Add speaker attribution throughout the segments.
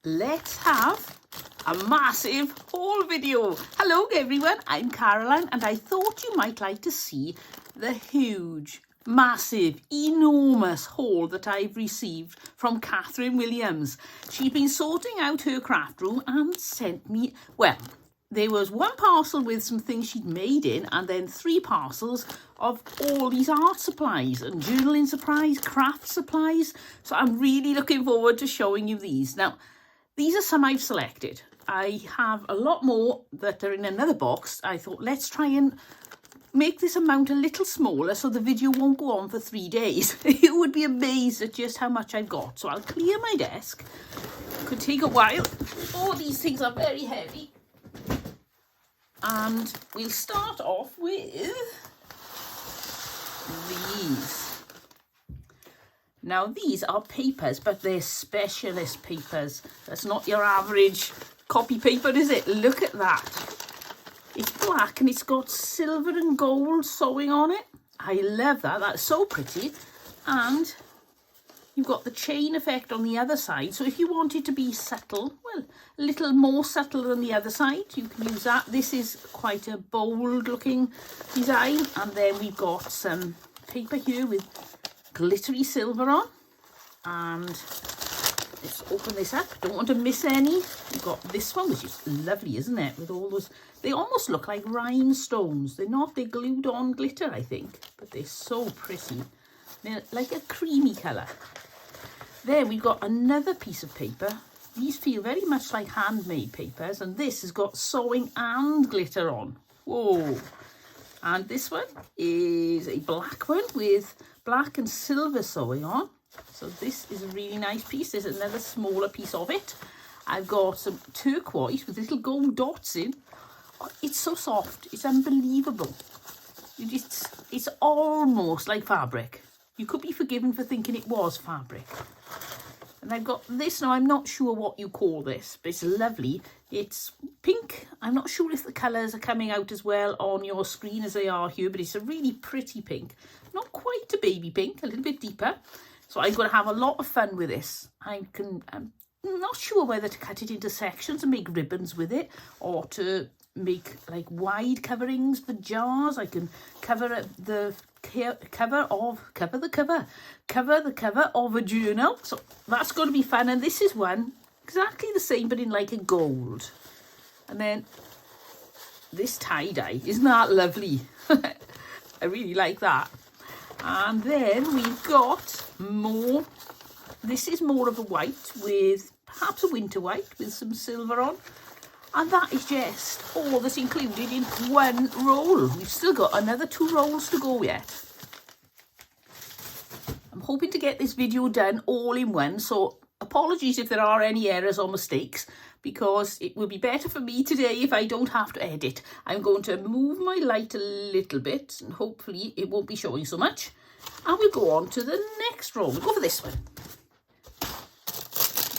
Speaker 1: let's have a massive haul video. Hello everyone, I'm Caroline and I thought you might like to see the huge, massive, enormous haul that I've received from Catherine Williams. She's been sorting out her craft room and sent me, well, there was one parcel with some things she'd made in and then 3 parcels of all these art supplies and journaling supplies, craft supplies. So I'm really looking forward to showing you these. Now, these are some I've selected. I have a lot more that are in another box. I thought, let's try and make this amount a little smaller so the video won't go on for 3 days. You would be amazed at just how much I've got. So I'll clear my desk. Could take a while. Oh, these things are very heavy. And we'll start off with these. Now these are papers, but they're specialist papers. That's not your average copy paper, is it? Look at that. It's black and it's got silver and gold sewing on it. I love that. That's so pretty. And you've got the chain effect on the other side. So if you want it to be subtle, well, a little more subtle than the other side, you can use that. This is quite a bold looking design. And then we've got some paper here with glittery silver on. And let's open this up. Don't want to miss any. We've got this one, which is lovely, isn't it? With all those, they almost look like rhinestones. They're not, they're glued on glitter, I think. But they're so pretty. They're like a creamy colour. There we've got another piece of paper. These feel very much like handmade papers, and this has got sewing and glitter on. Whoa. And this one is a black one with black and silver sewing on. So this is a really nice piece. There's another smaller piece of it. I've got some turquoise with little gold dots in. Oh, it's so soft. It's unbelievable. It's almost like fabric. You could be forgiven for thinking it was fabric. And I've got this. Now, I'm not sure what you call this, but it's lovely. It's pink. I'm not sure if the colours are coming out as well on your screen as they are here, but it's a really pretty pink. Not quite a baby pink, a little bit deeper. So I'm going to have a lot of fun with this. I'm not sure whether to cut it into sections and make ribbons with it, or to make like wide coverings for jars. I can cover the cover of a journal. So that's going to be fun. And this is one exactly the same, but in like a gold. And then this tie-dye, isn't that lovely? I really like that. And then we've got more. This is more of a white with perhaps a winter white with some silver on. And that is just all that's included in one roll. We've still got another 2 rolls to go yet. I'm hoping to get this video done all in one, so apologies if there are any errors or mistakes, because it will be better for me today if I don't have to edit. I'm going to move my light a little bit and hopefully it won't be showing so much. And we'll go on to the next roll. We'll go for this one.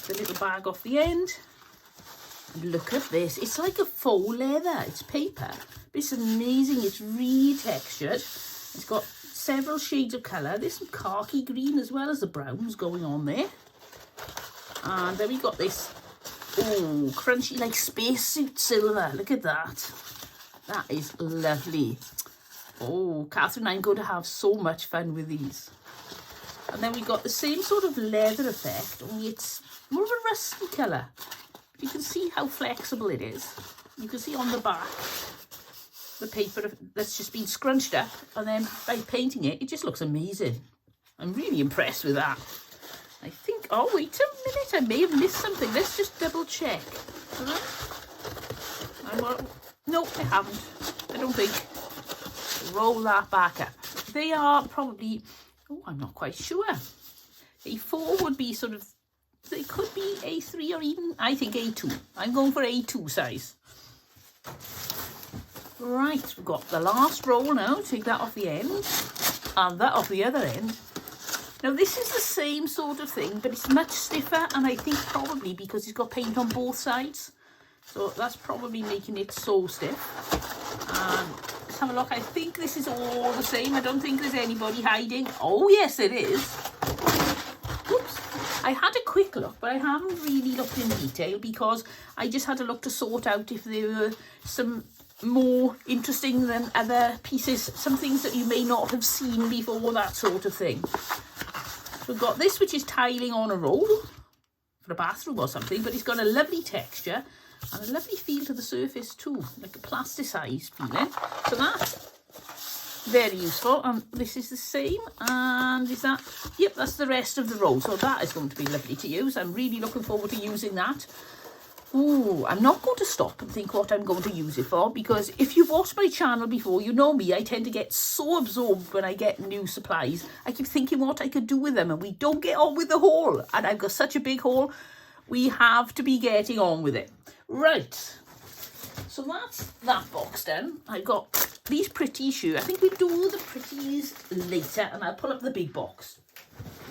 Speaker 1: The little bag off the end. Look at this. It's like a faux leather. It's paper, but it's amazing. It's really textured. It's got several shades of colour. There's some khaki green as well as the browns going on there. And then we got this, oh, crunchy like spacesuit silver. Look at that. That is lovely. Oh, Catherine, I'm going to have so much fun with these. And then we got the same sort of leather effect, only it's more of a rusty colour. You can see how flexible it is. You can see on the back the paper that's just been scrunched up, and then by painting it, it just looks amazing. I'm really impressed with that. I think, oh, wait a minute, I may have missed something. Let's just double check. No, I haven't. I don't think. Roll that back up. They are probably, oh, I'm not quite sure. A4 would be sort of, they could be A3 or even, I think A2. I'm going for A2 size. Right, we've got the last roll now. Take that off the end and that off the other end. Now this is the same sort of thing, but it's much stiffer, and I think probably because it's got paint on both sides. So that's probably making it so stiff. And let's have a look. I think this is all the same. I don't think there's anybody hiding. Oh yes, it is. Oops. I had a quick look, but I haven't really looked in detail because I just had a look to sort out if there were some more interesting than other pieces, some things that you may not have seen before, that sort of thing. So we've got this, which is tiling on a roll for a bathroom or something, but it's got a lovely texture and a lovely feel to the surface too, like a plasticized feeling. So that's very useful. And this is the same, and is that, yep, that's the rest of the roll. So that is going to be lovely to use. I'm really looking forward to using that. Ooh, I'm not going to stop and think what I'm going to use it for, because if you've watched my channel before, you know me, I tend to get so absorbed when I get new supplies. I keep thinking what I could do with them, and we don't get on with the haul. And I've got such a big haul, we have to be getting on with it. Right, so that's that box done. I've got these pretties here. I think we'll do the pretties later, and I'll pull up the big box.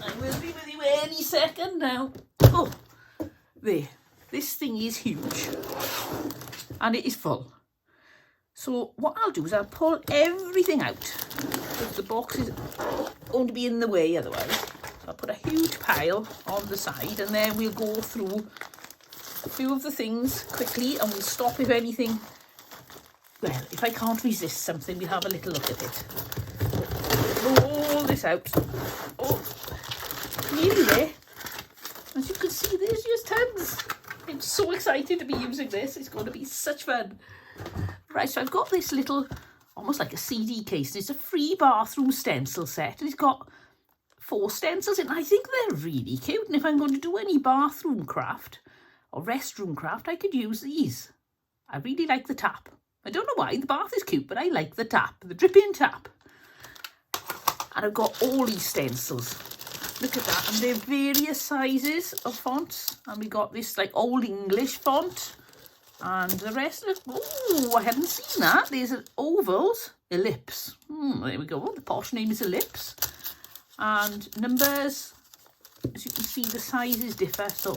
Speaker 1: I will be with you any second now. Oh, there. This thing is huge, and it is full. So what I'll do is I'll pull everything out, because the box is going to be in the way otherwise. So I'll put a huge pile on the side, and then we'll go through a few of the things quickly, and we'll stop if anything, well, if I can't resist something, we'll have a little look at it. Roll this out. Oh, nearly there. As you can see, there's just tons. I'm so excited to be using this. It's going to be such fun. Right, so I've got this little, almost like a CD case. It's a free bathroom stencil set. It's got 4 stencils in it. I think they're really cute. And if I'm going to do any bathroom craft or restroom craft, I could use these. I really like the tap. I don't know why. The bath is cute, but I like the tap, the drip-in tap. And I've got all these stencils. Look at that, and they're various sizes of fonts, and we got this like Old English font, and the rest of it. Oh, I hadn't seen that. There's an ovals, ellipse. There we go. The posh name is ellipse, and numbers. As you can see, the sizes differ. So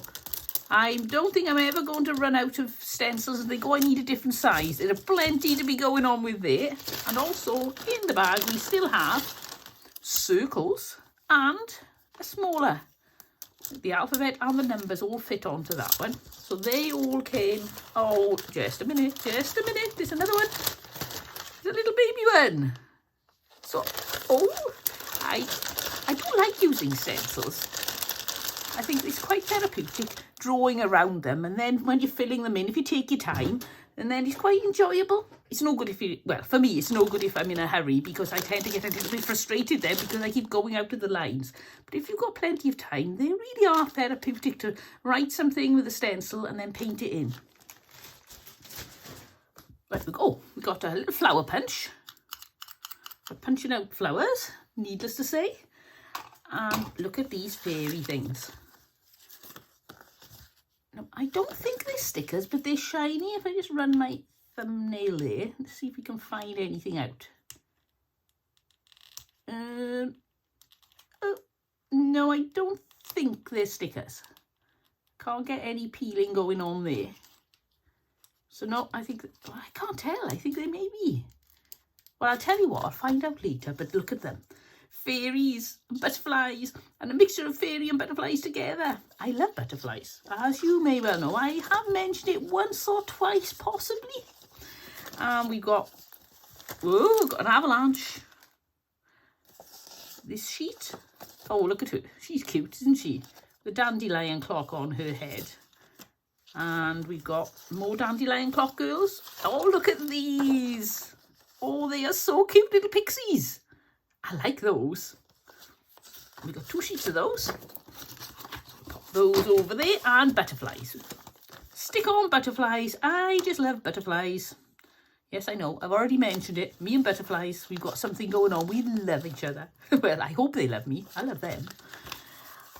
Speaker 1: I don't think I'm ever going to run out of stencils and think, oh, I need a different size. There are plenty to be going on with there, and also in the bag we still have circles and smaller. The alphabet and the numbers all fit onto that one. So they all came. Oh, just a minute. There's another one. There's a little baby one. So, oh, I do like using stencils. I think it's quite therapeutic drawing around them, and then when you're filling them in, if you take your time, and then it's quite enjoyable. It's no good if you, well, for me, it's no good if I'm in a hurry, because I tend to get a little bit frustrated then because I keep going out of the lines. But if you've got plenty of time, they really are therapeutic to write something with a stencil and then paint it in. Right, we go. We got a little flower punch. We're punching out flowers, needless to say. And look at these fairy things. Now, I don't think they're stickers, but they're shiny. If I just run my thumbnail there, let's see if we can find anything out. Oh, no, I don't think they're stickers. Can't get any peeling going on there. So no, I think, well, I can't tell. I think they may be. Well, I'll tell you what, I'll find out later, but look at them. Fairies and butterflies, and a mixture of fairy and butterflies together. I love butterflies, as you may well know. I have mentioned it once or twice, possibly. And we've got, oh, we've got an avalanche. This sheet. Oh, look at her. She's cute, isn't she? The dandelion clock on her head. And we've got more dandelion clock girls. Oh, look at these. Oh, they are so cute, little pixies. I like those. We've got 2 sheets of those. Pop those over there, and butterflies. Stick on butterflies. I just love butterflies. Yes, I know. I've already mentioned it. Me and butterflies, we've got something going on. We love each other. Well, I hope they love me. I love them.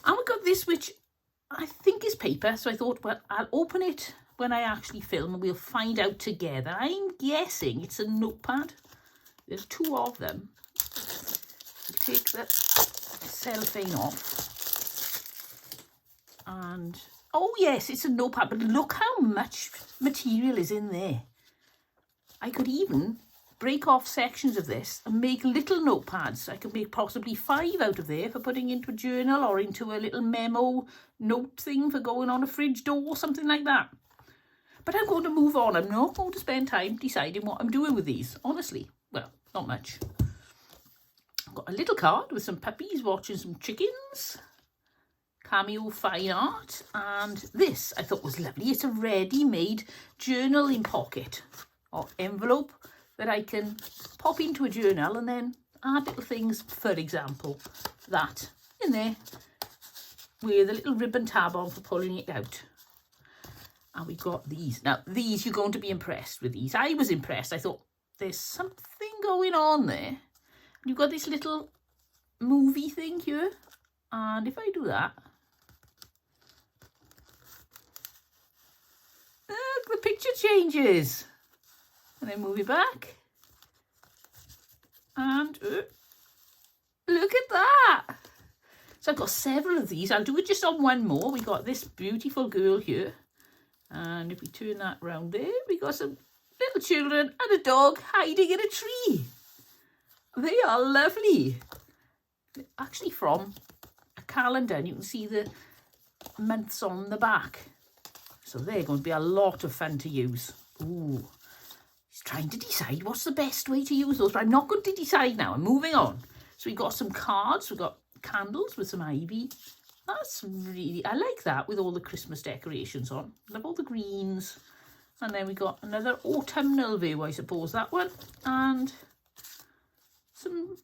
Speaker 1: And we've got this, which I think is paper. So I thought, well, I'll open it when I actually film, and we'll find out together. I'm guessing it's a notepad. There's 2 of them. Take the cellophane off, and oh yes, it's a notepad, but look how much material is in there. I could even break off sections of this and make little notepads. I could make possibly 5 out of there for putting into a journal or into a little memo note thing for going on a fridge door or something like that. But I'm going to move on. I'm not going to spend time deciding what I'm doing with these, honestly. Well, not much. I've got a little card with some puppies watching some chickens. Cameo fine art. And this I thought was lovely. It's a ready-made journaling pocket or envelope that I can pop into a journal and then add little things, for example, that in there with a little ribbon tab on for pulling it out. And we've got these. Now, these, you're going to be impressed with these. I was impressed. I thought, there's something going on there. And you've got this little movie thing here. And if I do that, look, the picture changes. And then move it back. And look at that. So I've got several of these. I'll do it just on one more. We got this beautiful girl here. And if we turn that round there, we got some little children and a dog hiding in a tree. They are lovely. They're actually from a calendar, and you can see the months on the back. So they're going to be a lot of fun to use. Ooh, he's trying to decide what's the best way to use those, but I'm not going to decide now. I'm moving on. So we got some cards. We've got candles with some ivy. That's really, I like that with all the Christmas decorations on. Love all the greens. And then we got another autumnal view, I suppose, that one. And some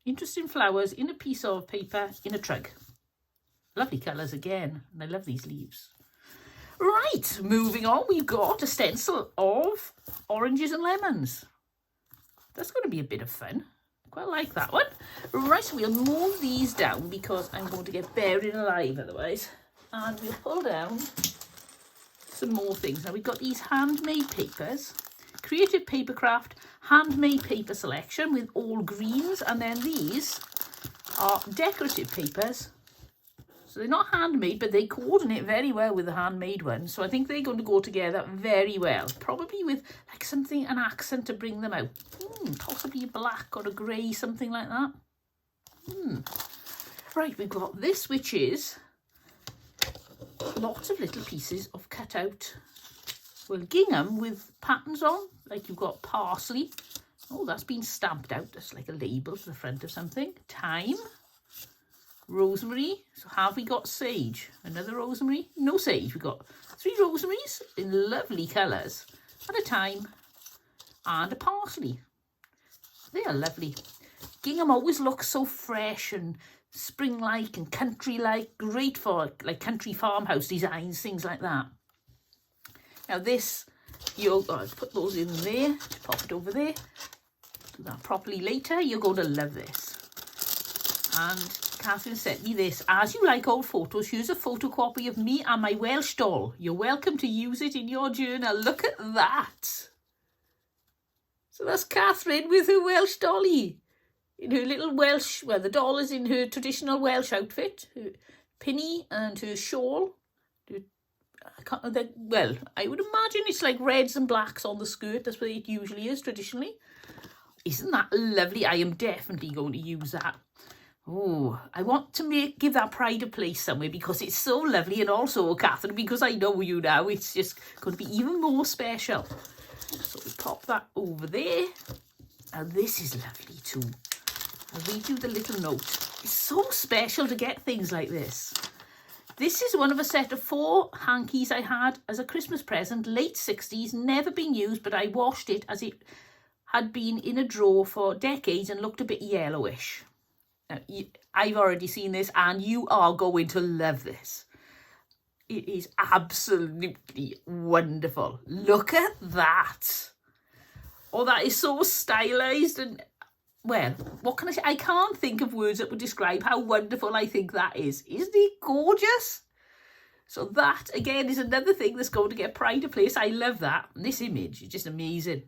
Speaker 1: interesting flowers in a piece of paper in a trug. Lovely colours again. And I love these leaves. Right, moving on, we've got a stencil of oranges and lemons. That's going to be a bit of fun. Quite like that one. Right, so we'll move these down because I'm going to get buried alive otherwise. And we'll pull down some more things. Now we've got these handmade papers. Creative Papercraft handmade paper selection with all greens. And then these are decorative papers. So they're not handmade, but they coordinate very well with the handmade ones. So I think they're going to go together very well. Probably with like something, an accent to bring them out. Possibly black or a grey, something like that. Right, we've got this, which is lots of little pieces of cut out, well, gingham with patterns on. Like you've got parsley. Oh, that's been stamped out. That's like a label for the front of something. Thyme. Rosemary. So have we got sage? Another rosemary? No sage. We've got 3 rosemaries in lovely colours. And a thyme. And a parsley. They are lovely. Gingham always looks so fresh and spring-like and country-like. Great for like country farmhouse designs, things like that. Now this, you'll put those in there. Pop it over there. Do that properly later. You're going to love this. And Catherine sent me this. As you like old photos, here's a photocopy of me and my Welsh doll. You're welcome to use it in your journal. Look at that. So that's Catherine with her Welsh dolly. In her little Welsh, well, the doll is in her traditional Welsh outfit. Her pinny and her shawl. Well, I would imagine it's like reds and blacks on the skirt. That's what it usually is traditionally. Isn't that lovely? I am definitely going to use that. Oh, I want to give that pride a place somewhere because it's so lovely, and also, Catherine, because I know you now, it's just going to be even more special. So we pop that over there. And this is lovely too. I'll read you the little note. It's so special to get things like this. This is one of a set of 4 hankies I had as a Christmas present, late 60s, never been used, but I washed it as it had been in a drawer for decades and looked a bit yellowish. I've already seen this and you are going to love this. It is absolutely wonderful. Look at that. Oh, that is so stylized and, well, what can I say? I can't think of words that would describe how wonderful I think that is. Isn't it gorgeous? So that, again, is another thing that's going to get pride of place. I love that. And this image is just amazing.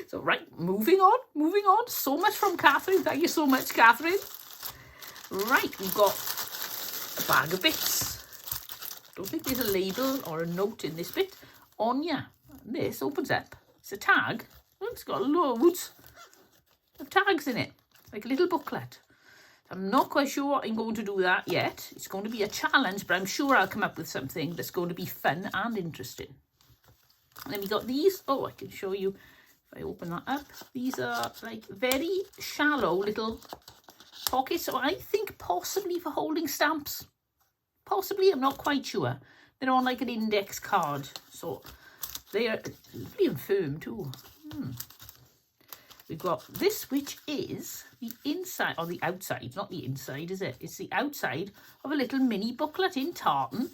Speaker 1: So, right, moving on. So much from Catherine. Thank you so much, Catherine. Right, we've got a bag of bits. Don't think there's a label or a note in this bit. This opens up. It's a tag. Look, it's got loads of tags in it, like a little booklet. I'm not quite sure what I'm going to do that yet. It's going to be a challenge, but I'm sure I'll come up with something that's going to be fun and interesting. And then we got these. Oh, I can show you if I open that up. These are like very shallow little pockets. So I think possibly for holding stamps. Possibly, I'm not quite sure. They're on like an index card. So they are really firm too. We've got this, which is the inside, or the outside, not the inside, is it? It's the outside of a little mini booklet in tartan.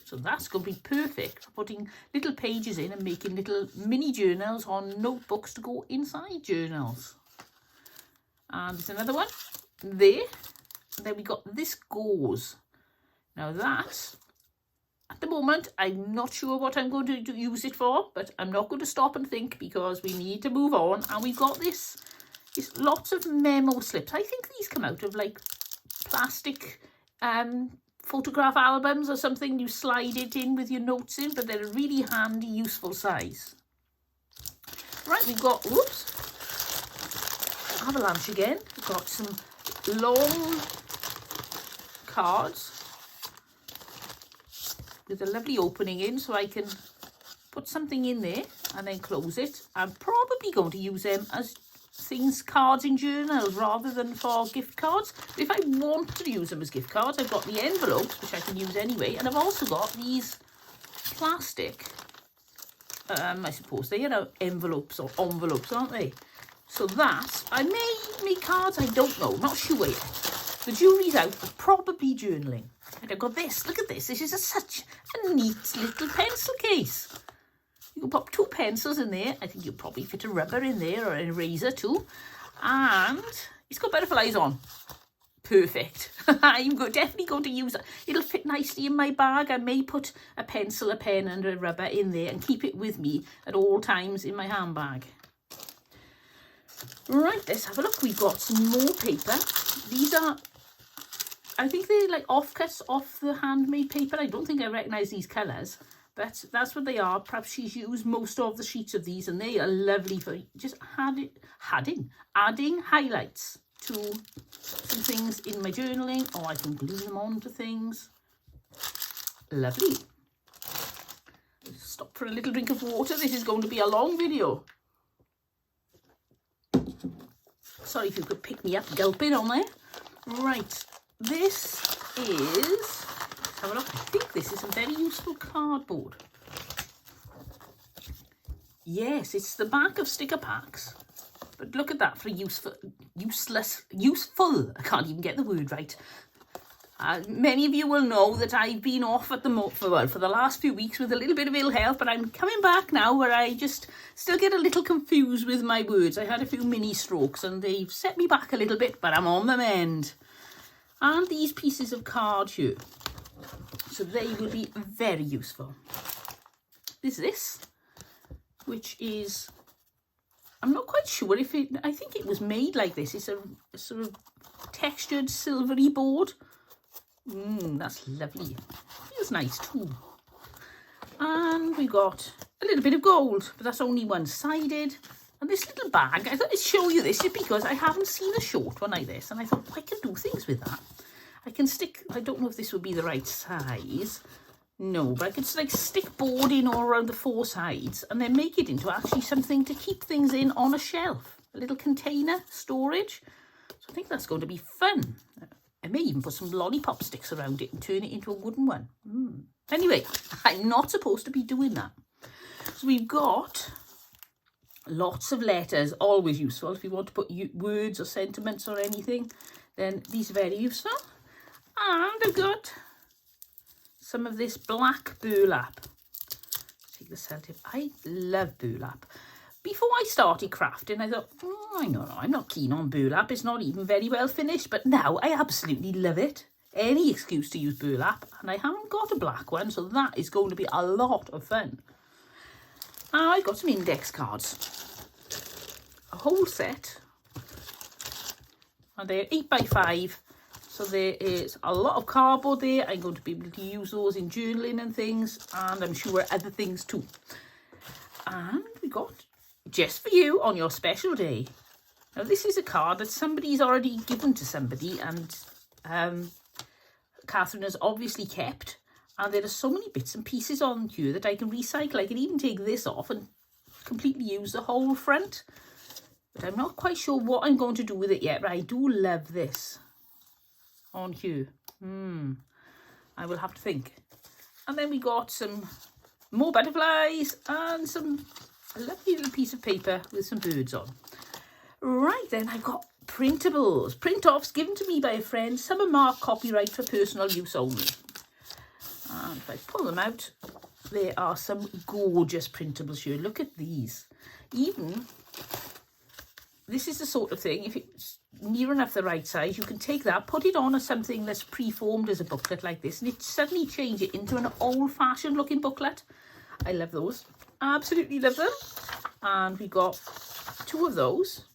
Speaker 1: So that's going to be perfect for putting little pages in and making little mini journals on notebooks to go inside journals. And there's another one there. And then we got this gauze. Now that, at the moment, I'm not sure what I'm going to use it for, but I'm not going to stop and think because we need to move on. And we've got this lots of memo slips. I think these come out of like plastic photograph albums or something. You slide it in with your notes in, but they're a really handy, useful size. Right, we've got, whoops, avalanche again. We've got some long cards with a lovely opening in, so I can put something in there and then close it. I'm probably going to use them as things, cards in journals rather than for gift cards. But if I want to use them as gift cards, I've got the envelopes, which I can use anyway, and I've also got these plastic, I suppose they are envelopes or envelopes, aren't they? So that, I may make cards, I don't know, not sure yet. The jury's out, but probably journaling. And I've got this, look at this. This is such a neat little pencil case. You can pop 2 pencils in there. I think you'll probably fit a rubber in there or an eraser too. And it's got butterflies on. Perfect. I'm definitely going to use it. It'll fit nicely in my bag. I may put a pencil, a pen and a rubber in there and keep it with me at all times in my handbag. Right, let's have a look. We've got some more paper. These are, I think they're like offcuts off the handmade paper. I don't think I recognise these colours, but that's what they are. Perhaps she's used most of the sheets of these, and they are lovely for just adding highlights to some things in my journaling, or I can glue them onto things. Lovely. Stop for a little drink of water. This is going to be a long video. Sorry if you could pick me up gulping on there. Right, this is, let's have a look. I think this is some very useful cardboard. Yes, it's the back of sticker packs. But look at that for useful. I can't even get the word right. Many of you will know that I've been off at for the last few weeks with a little bit of ill health, but I'm coming back now where I just still get a little confused with my words. I had a few mini strokes and they've set me back a little bit, but I'm on the mend. And these pieces of card here, so they will be very useful. There's this, which is, I'm not quite sure if it, I think it was made like this. It's a sort of textured silvery board. That's lovely. Feels nice too. And we got a little bit of gold, but that's only one-sided. And this little bag, I thought I'd show you this because I haven't seen a short one like this. And I thought, I can do things with that. I can stick, I don't know if this would be the right size. No, but I could like stick board in all around the 4 sides and then make it into actually something to keep things in on a shelf. A little container storage. So I think that's going to be fun. I may even put some lollipop sticks around it and turn it into a wooden one. Anyway, I'm not supposed to be doing that. So we've got lots of letters, always useful. If you want to put words or sentiments or anything, then these are very useful. And I've got some of this black burlap. Take the sellotape. I love burlap. Before I started crafting, I thought, I'm not keen on burlap. It's not even very well finished. But now I absolutely love it. Any excuse to use burlap. And I haven't got a black one, so that is going to be a lot of fun. I've got some index cards. A whole set. And they're 8x5. So there is a lot of cardboard there. I'm going to be able to use those in journaling and things. And I'm sure other things too. And we got just for you on your special day. Now, this is a card that somebody's already given to somebody, and Catherine has obviously kept. And there are so many bits and pieces on here that I can recycle. I can even take this off and completely use the whole front. But I'm not quite sure what I'm going to do with it yet. But I do love this on here. I will have to think. And then we got some more butterflies and some lovely little piece of paper with some birds on. Right then, I've got printables. Print-offs given to me by a friend. Some are marked copyright for personal use only. And if I pull them out, there are some gorgeous printables here. Look at these. Even, this is the sort of thing, if it's near enough the right size, you can take that, put it on as something that's pre-formed as a booklet like this, and it suddenly change it into an old-fashioned looking booklet. I love those. Absolutely love them. And we got 2 of those.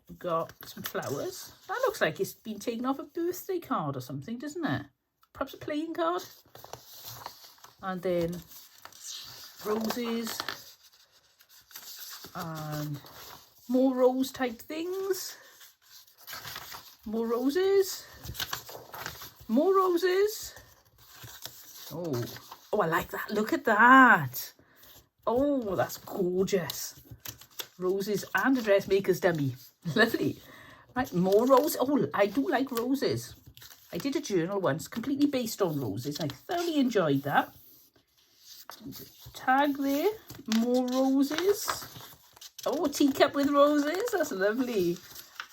Speaker 1: We've got some flowers. That looks like it's been taken off a birthday card or something, doesn't it? Perhaps a playing card. And then roses and more rose type things. More roses. More roses. Oh, I like that. Look at that. Oh, that's gorgeous. Roses and a dressmaker's dummy. Lovely. Right, more roses. Oh, I do like roses. I did a journal once completely based on roses. I thoroughly enjoyed that. Tag there. More roses. Oh, a teacup with roses. That's lovely.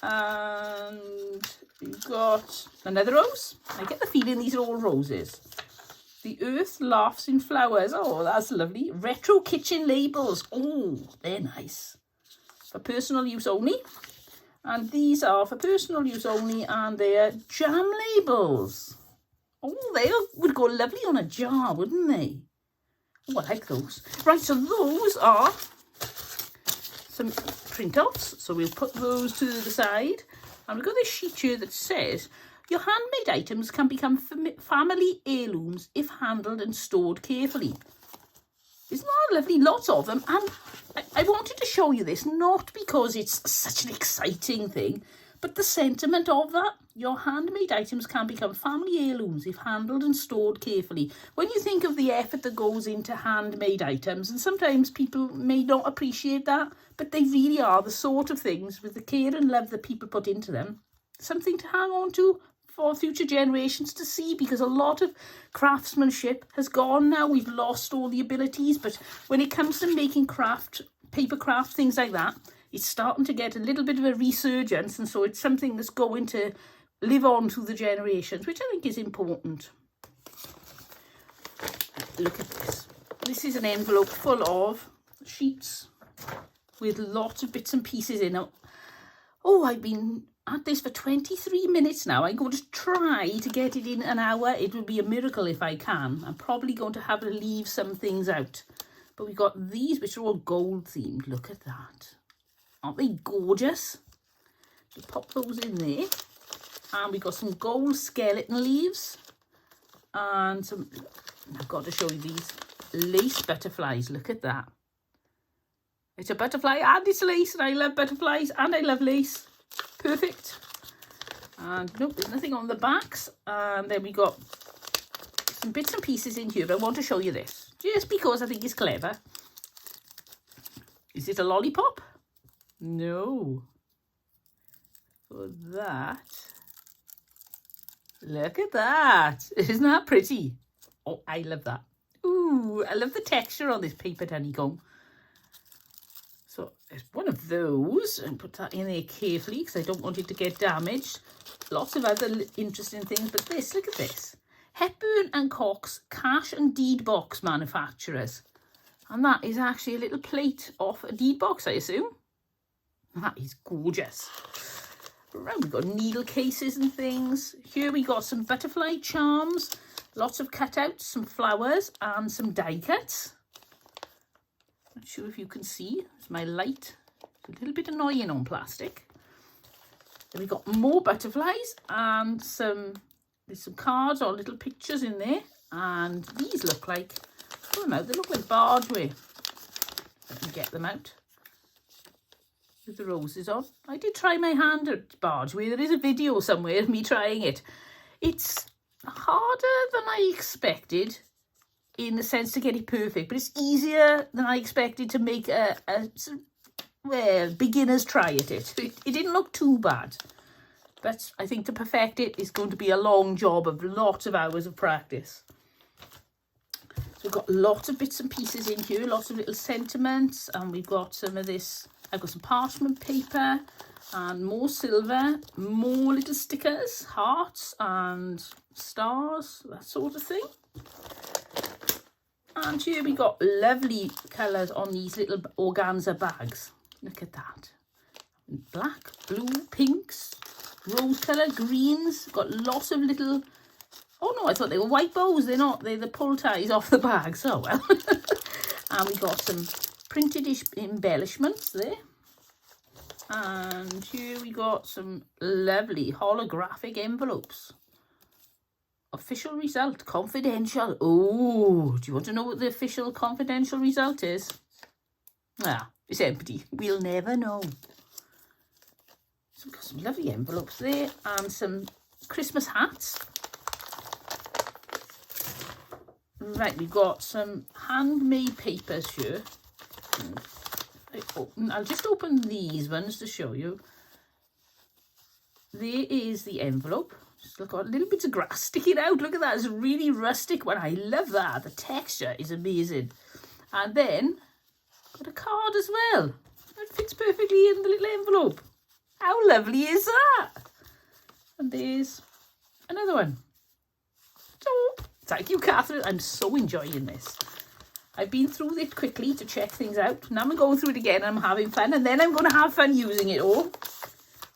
Speaker 1: And we've got another rose. I get the feeling these are all roses. The earth laughs in flowers. Oh, that's lovely. Retro kitchen labels. Oh, they're nice. For personal use only. And these are for personal use only, and they're jam labels. Oh, they would go lovely on a jar, wouldn't they? Oh, I like those. Right, so those are some print-offs. So we'll put those to the side. And we've got this sheet here that says, your handmade items can become family heirlooms if handled and stored carefully. Isn't that lovely? Lots of them. And I wanted to show you this, not because it's such an exciting thing, but the sentiment of that. Your handmade items can become family heirlooms if handled and stored carefully. When you think of the effort that goes into handmade items, and sometimes people may not appreciate that, but they really are the sort of things, with the care and love that people put into them, something to hang on to for future generations to see, because a lot of craftsmanship has gone now. We've lost all the abilities, but when it comes to making craft, paper craft, things like that, it's starting to get a little bit of a resurgence, and so it's something that's going to live on through the generations, which I think is important. Look at this. This is an envelope full of sheets with lots of bits and pieces in it. Oh, I've been at this for 23 minutes now. I'm going to try to get it in an hour. It would be a miracle if I can. I'm probably going to have to leave some things out. But we've got these, which are all gold themed. Look at that. Aren't they gorgeous? We pop those in there. And we've got some gold skeleton leaves. And some, I've got to show you these lace butterflies. Look at that. It's a butterfly and it's lace. And I love butterflies and I love lace. Perfect. And nope, there's nothing on the backs. And then we got some bits and pieces in here. But I want to show you this, just because I think it's clever. Is it a lollipop? No. For that. Look at that. Isn't that pretty? Oh, I love that. Ooh, I love the texture on this papered honeycomb. So there's one of those, and put that in there carefully because I don't want it to get damaged. Lots of other interesting things, but this, look at this. Hepburn and Cox cash and deed box manufacturers. And that is actually a little plate off a deed box, I assume. That is gorgeous. Right, we've got needle cases and things. Here we got some butterfly charms, lots of cutouts, some flowers and some die cuts. Not sure if you can see. It's my light. It's a little bit annoying on plastic. Then we got more butterflies and there's some cards or little pictures in there. And these look like, pull them out, they look like bargeware. Let me get them out. with the roses on. I did try my hand at barge where there is a video somewhere of me trying it. It's harder than I expected in the sense to get it perfect, but it's easier than I expected to make a well, beginners try at it. It didn't look too bad, but I think to perfect it is going to be a long job of lots of hours of practice. So we've got lots of bits and pieces in here, lots of little sentiments, and we've got some of this, I've got some parchment paper and more silver, more little stickers, hearts and stars, that sort of thing. And here we got lovely colours on these little organza bags. Look at that. Black, blue, pinks, rose colour, greens. Got lots of little... Oh no, I thought they were white bows. They're not. They're the pull ties off the bag. So well. And we got some printed embellishments there. And here we got some lovely holographic envelopes. Official result, confidential. Oh, do you want to know what the official confidential result is? Ah, it's empty. We'll never know. So we've got some lovely envelopes there and some Christmas hats. Right, we've got some handmade papers here. I'll just open these ones to show you. There is the envelope. Just look, got little bits of grass sticking out. Look at that. It's a really rustic one. I love that. The texture is amazing. And then got a card as well. It fits perfectly in the little envelope. How lovely is that? And there's another one. So, thank you, Catherine. I'm so enjoying this. I've been through it quickly to check things out. Now I'm going through it again and I'm having fun. And then I'm going to have fun using it all.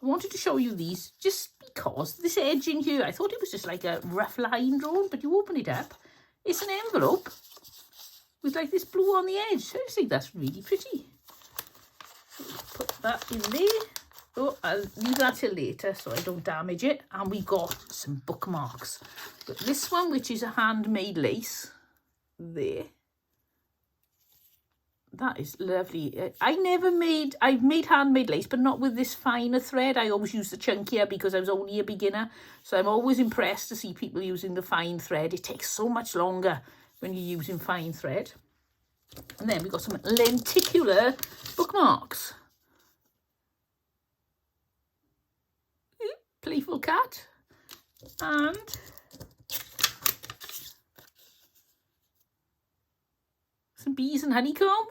Speaker 1: I wanted to show you these just because this edge in here, I thought it was just like a rough line drawn. But you open it up, it's an envelope with like this blue on the edge. I just think that's really pretty. So put that in there. Oh, I'll leave that till later so I don't damage it. And we got some bookmarks. But this one, which is a handmade lace, there. That is lovely. I've made handmade lace, but not with this finer thread. I always use the chunkier because I was only a beginner. So I'm always impressed to see people using the fine thread. It takes so much longer when you're using fine thread. And then we've got some lenticular bookmarks. Playful cat. And some bees and honeycomb.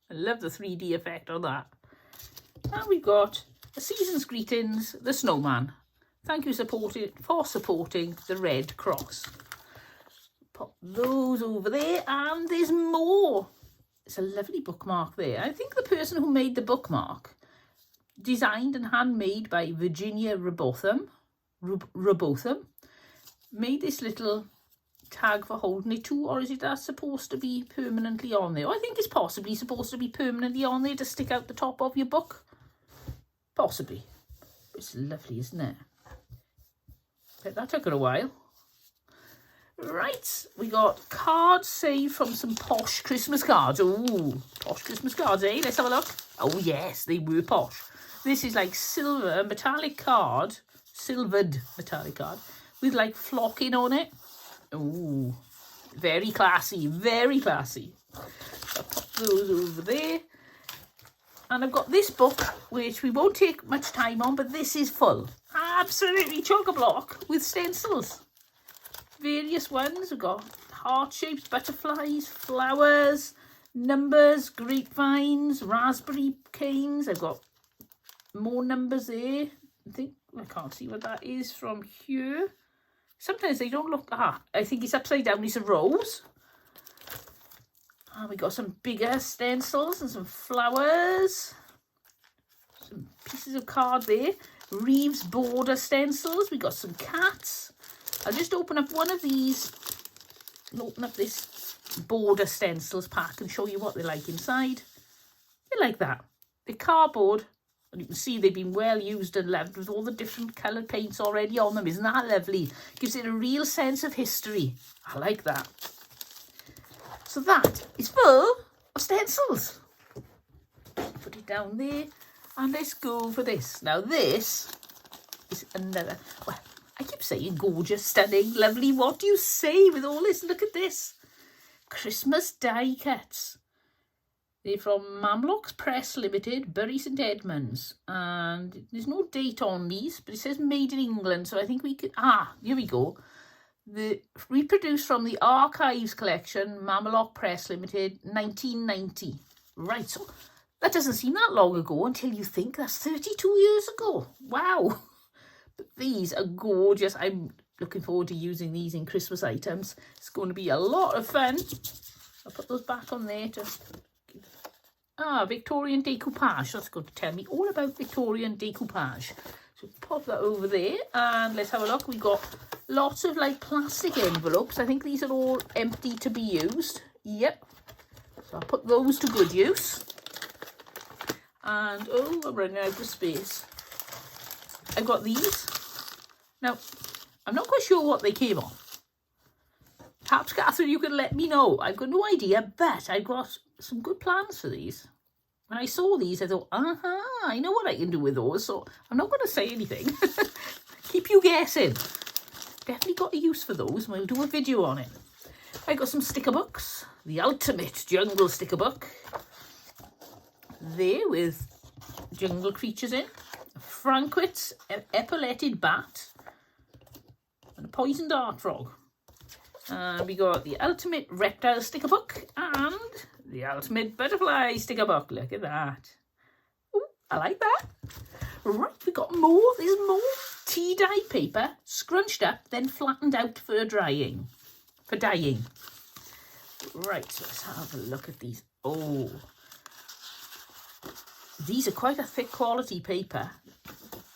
Speaker 1: I love the 3D effect on that. And we've got a season's greetings, the snowman. Thank you for supporting the Red Cross. Pop those over there, and there's more. It's a lovely bookmark there. I think the person who made the bookmark, designed and handmade by Virginia Rebotham, made this little tag for holding it to, or is it that supposed to be permanently on there? I think it's possibly supposed to be permanently on there to stick out the top of your book. Possibly. It's lovely, isn't it? But that took her a while. Right, we got cards saved from some posh Christmas cards. Ooh, posh Christmas cards, eh? Let's have a look. Oh yes, they were posh. This is like silver metallic card, silvered metallic card with like flocking on it. Ooh, very classy, very classy. I'll pop those over there. And I've got this book, which we won't take much time on, but this is full. Absolutely chock-a-block with stencils. Various ones. We've got heart shapes, butterflies, flowers, numbers, grapevines, raspberry canes. I've got more numbers there. I can't see what that is from here. Sometimes they don't look... I think it's upside down. It's a rose. And we got some bigger stencils and some flowers. Some pieces of card there. Reeves border stencils. We got some cats. I'll just open up one of these. I'll open up this border stencils pack and show you what they're like inside. They're like that. They're cardboard. And you can see they've been well used and loved with all the different coloured paints already on them. Isn't that lovely? Gives it a real sense of history. I like that. So that is full of stencils. Put it down there. And let's go for this. Now this is another, well, I keep saying gorgeous, stunning, lovely. What do you say with all this? Look at this. Christmas die cuts. They're from Mamlock's Press Limited, Bury St Edmunds. And there's no date on these, but it says made in England. So I think we could, here we go. The reproduced from the Archives collection, Mamlock Press Limited, 1990. Right, so that doesn't seem that long ago until you think that's 32 years ago. Wow. But these are gorgeous. I'm looking forward to using these in Christmas items. It's going to be a lot of fun. I'll put those back on there to... Victorian decoupage. That's going to tell me all about Victorian decoupage. So pop that over there and let's have a look. We've got lots of like plastic envelopes. I think these are all empty to be used. Yep. So I'll put those to good use. And I'm running out of space. I've got these. Now, I'm not quite sure what they came off. Perhaps, Catherine, you can let me know. I've got no idea, but I've got some good plans for these. When I saw these, I thought, I know what I can do with those, so I'm not going to say anything. Keep you guessing. Definitely got a use for those, and we'll do a video on it. I got some sticker books. The ultimate jungle sticker book. There with jungle creatures in. A Franquet's epauletted bat. And a poison dart frog. And we got the ultimate reptile sticker book and the ultimate butterfly sticker book. Look at that. Ooh, I like that. Right, we got more. There's more tea dye paper, scrunched up, then flattened out for drying. For dyeing. Right, so let's have a look at these. Oh, these are quite a thick quality paper.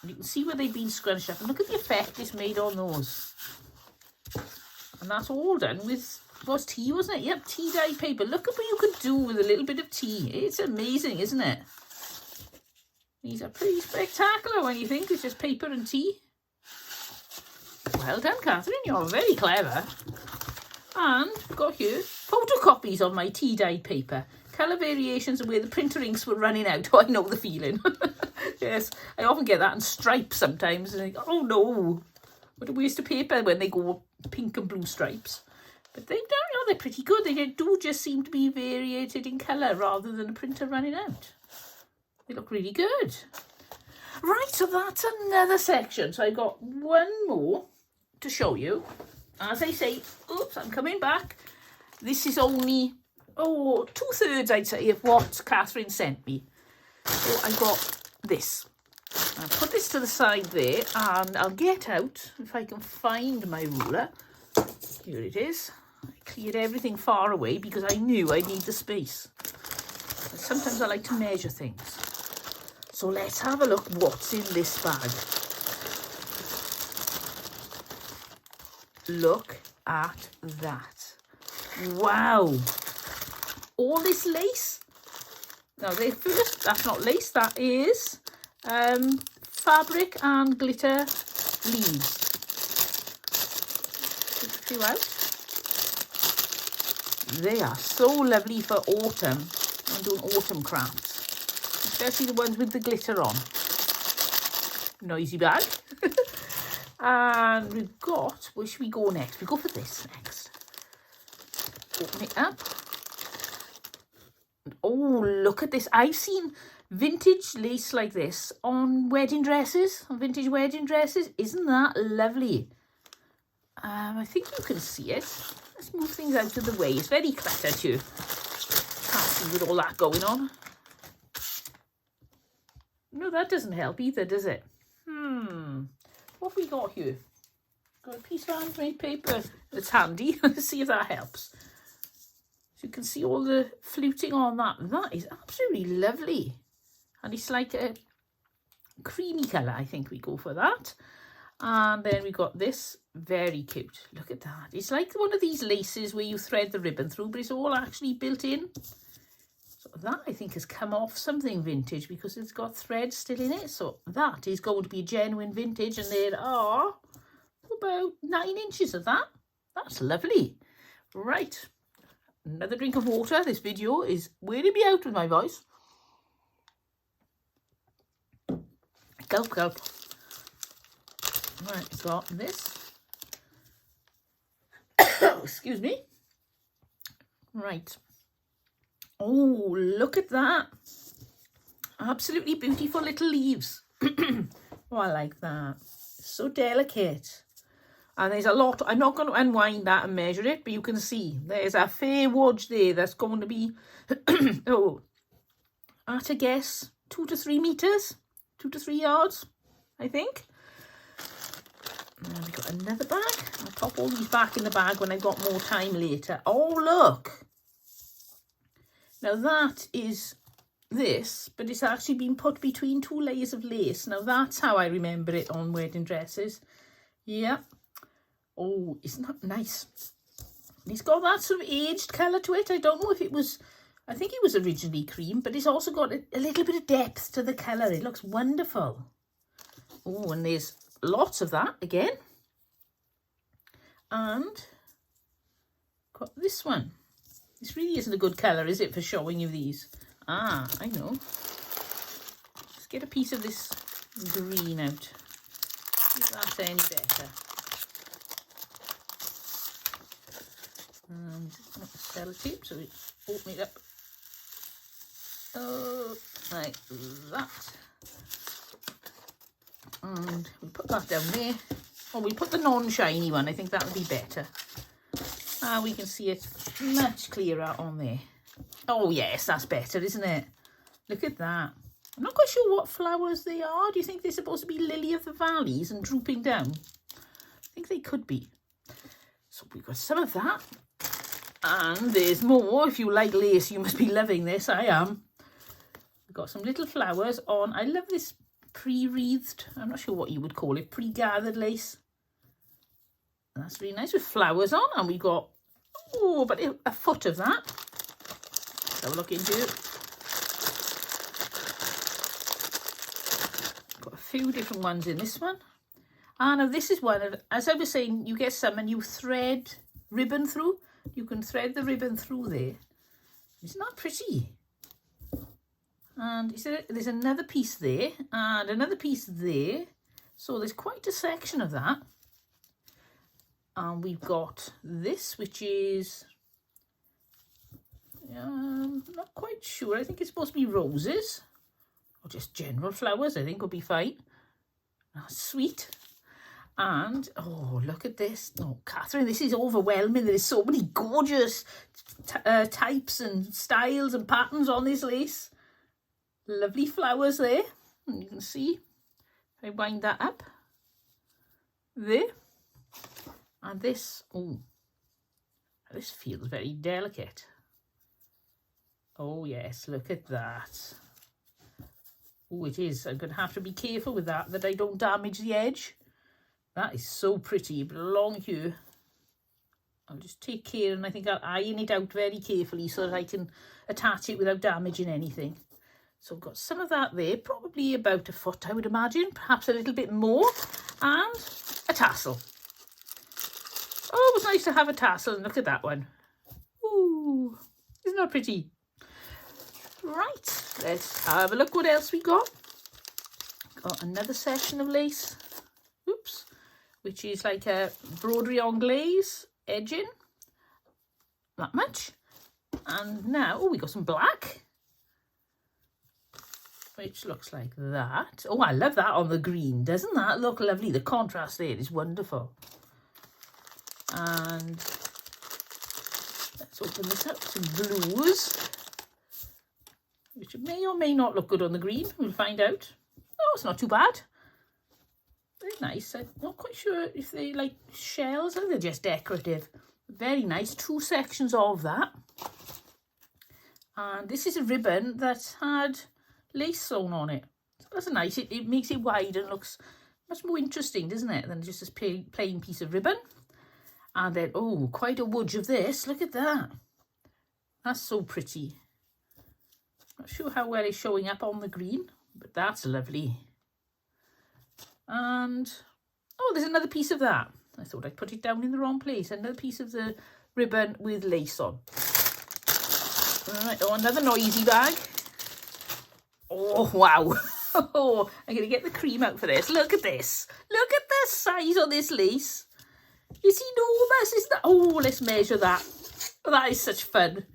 Speaker 1: You can see where they've been scrunched up. And look at the effect it's made on those. And that's all done with, was tea, wasn't it? Yep, tea dye paper. Look at what you can do with a little bit of tea. It's amazing, isn't it? These are pretty spectacular when you think it's just paper and tea. Well done, Catherine. You're very clever. And got here photocopies of my tea dye paper. Colour variations of where the printer inks were running out. Oh, I know the feeling. Yes, I often get that in stripes sometimes. And I think, oh no, what a waste of paper when they go pink and blue stripes. But they're pretty good. They do just seem to be variated in colour rather than a printer running out. They look really good. Right, so that's another section. So I got one more to show you. As I say, oops, I'm coming back. This is only, 2/3, I'd say, of what Catherine sent me. So I got this. I'll put this to the side there and I'll get out, if I can find my ruler. Here it is. I cleared everything far away because I knew I need the space. But sometimes I like to measure things. So let's have a look what's in this bag. Look at that. Wow. All this lace. Now, that's not lace, that is fabric and glitter leaves. Take a few out. They are so lovely for autumn. I'm doing autumn crafts, especially the ones with the glitter on. Noisy bag. And we've got, where should we go next? We go for this next. Open it up. Oh, look at this. I've seen vintage lace like this on wedding dresses, on vintage wedding dresses. Isn't that lovely? I think you can see it. Let's move things out of the way. It's very cluttered too. Can't see with all that going on. No, that doesn't help either, does it? What have we got here? Got a piece of handmade paper that's handy. Let's see if that helps. So you can see all the fluting on that. That is absolutely lovely. And it's like a creamy colour. I think we go for that. And then we got this. Very cute. Look at that. It's like one of these laces where you thread the ribbon through, but it's all actually built in. So that, I think, has come off something vintage because it's got thread still in it. So that is going to be genuine vintage. And there are about 9 inches of that. That's lovely. Right. Another drink of water. This video is wearing me out with my voice. gulp, gulp. Right, got this. Excuse me. Right. Oh, look at that. Absolutely beautiful little leaves. Oh, I like that. So delicate. And there's a lot. I'm not going to unwind that and measure it, but you can see there's a fair wodge there that's going to be, oh, at a guess, 2 to 3 meters, 2 to 3 yards, I think. And we've got another bag. I'll pop all these back in the bag when I've got more time later. Oh, look. Now that is this, but it's actually been put between 2 layers of lace. Now that's how I remember it on wedding dresses. Yeah. Oh, isn't that nice? It's got that sort of aged colour to it. I don't know if it was, I think it was originally cream, but it's also got a little bit of depth to the colour. It looks wonderful. Oh, and there's lots of that again. And got this one. This really isn't a good colour, is it, for showing you these? Ah, I know. Let's get a piece of this green out. Is that any better? And not the sellotape, so we open it up. Oh, like that. And we put that down there. Oh, we put the non-shiny one. I think that would be better. We can see it much clearer on there. Oh, yes, that's better, isn't it? Look at that. I'm not quite sure what flowers they are. Do you think they're supposed to be lily of the valleys and drooping down? I think they could be. So we've got some of that. And there's more. If you like lace, you must be loving this. I am. We've got some little flowers on. I love this pre-wreathed, I'm not sure what you would call it, pre-gathered lace. That's really nice with flowers on. And we got, oh, about a foot of that. Let's have a look into it. Got a few different ones in this one. And now this is one of, as I was saying, you get some and you thread ribbon through. You can thread the ribbon through there. Isn't that pretty? And there's another piece there and another piece there. So there's quite a section of that. And we've got this, which is, not quite sure. I think it's supposed to be roses or just general flowers. I think will be fine. That's sweet. And, oh, look at this. Oh, Catherine, this is overwhelming. There's so many gorgeous types and styles and patterns on this lace. Lovely flowers there. And you can see, if I wind that up, there. And this, oh, this feels very delicate. Oh, yes, look at that. Oh, it is. I'm going to have to be careful with that I don't damage the edge. That is so pretty, but along here, I'll just take care, and I think I'll iron it out very carefully so that I can attach it without damaging anything. So I've got some of that there, probably about a foot, I would imagine, perhaps a little bit more, and a tassel. Oh, it was nice to have a tassel, and look at that one. Ooh, isn't that pretty? Right, let's have a look what else we got. Got another section of lace. Oops. Which is like a broderie anglaise edging. That much. And now, oh, we got some black. Which looks like that. Oh, I love that on the green. Doesn't that look lovely? The contrast there is wonderful. And let's open this up. Some blues. Which may or may not look good on the green. We'll find out. Oh, it's not too bad. Very nice. I'm not quite sure if they like shells or they're just decorative. Very nice. 2 sections of that. And this is a ribbon that had lace sewn on it. So that's nice. It makes it wide and looks much more interesting, doesn't it, than just this plain piece of ribbon. And then, oh, quite a wodge of this. Look at that. That's so pretty. Not sure how well it's showing up on the green, but that's lovely. And, oh, there's another piece of that. I thought I'd put it down in the wrong place. Another piece of the ribbon with lace on. Right, oh, another noisy bag. Oh, wow. Oh, I'm going to get the cream out for this. Look at this. Look at the size of this lace. It's enormous, isn't it? Oh, let's measure that. That is such fun.